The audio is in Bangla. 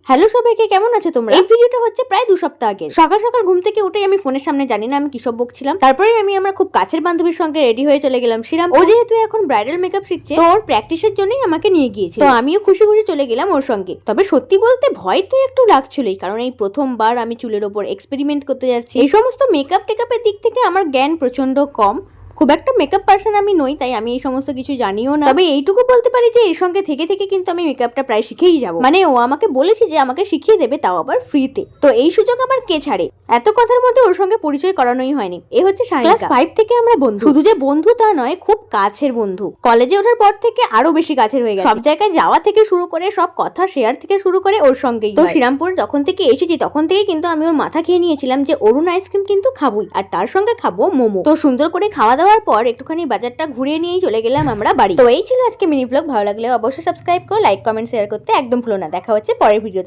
হ্যালো সবাইকে, কেমন আছো তোমরা? এই ভিডিওটা হচ্ছে প্রায় 2 সপ্তাহ আগে। সকাল সকাল ঘুম থেকে উঠে আমি ফোনের সামনে জানি না আমি কিসব বকছিলাম। তারপরে আমি আমার খুব কাছের বান্ধবীর সঙ্গে রেডি হয়ে চলে গেলাম শ্রীরাম। ও যেহেতু এখন ব্রাইডাল মেকআপ শিখছে, তো ওর প্র্যাকটিসের জন্যই আমাকে নিয়ে গিয়েছিল। তো আমিও খুশি খুশি চলে গেলাম ওর সঙ্গে। তবে সত্যি বলতে ভয় তো একটু লাগছিলই, কারণ এই প্রথমবার আমি চুলের ওপর এক্সপেরিমেন্ট করতে যাচ্ছি। এই সমস্ত মেকআপ টেকআপের দিক থেকে আমার জ্ঞান প্রচন্ড কম। খুব একটা মেকআপ পার্সন আমি নই, তাই আমি এই সমস্ত কিছু জানিও না। তবে এইটুকু বলতে পারি যে এর সঙ্গে থেকে থেকে কিন্তু আমি মেকআপটা প্রায় শিখেই যাব। মানে ও আমাকে বলেছে যে আমাকে শিখিয়ে দেবে, তাও আবার ফ্রিতে। তো এই সুযোগ আবার কে ছাড়ে? এত কথার মধ্যে ওর সঙ্গে পরিচয় করানোই হয়নি। এ হচ্ছে ক্লাস 5 থেকে আমরা বন্ধু। শুধু যে বন্ধু তা নয়, খুব কাছের বন্ধু। কলেজে ওঠার পর থেকে আরো বেশি কাছের হয়ে গেছে। সব জায়গায় যাওয়া থেকে শুরু করে সব কথা শেয়ার থেকে শুরু করে ওর সঙ্গেই। তো শ্রীরামপুর যখন থেকে এসেছি তখন থেকে কিন্তু আমি ওর মাথা খেয়ে নিয়েছিলাম যে অরুণ আইসক্রিম কিন্তু খাবই, আর তার সঙ্গে খাবো মোমো। তো সুন্দর করে খাওয়া দাওয়ার পর একটুখানি বাজারটা ঘুরিয়ে নিয়েই চলে গেলাম আমরা বাড়ি। তো এই ছিল আজকে মিনি ব্লগ। ভালো লাগলে অবশ্যই সাবস্ক্রাইব করো, লাইক কমেন্ট শেয়ার করতে একদম ভুলো না। দেখা হচ্ছে পরের ভিডিওতে।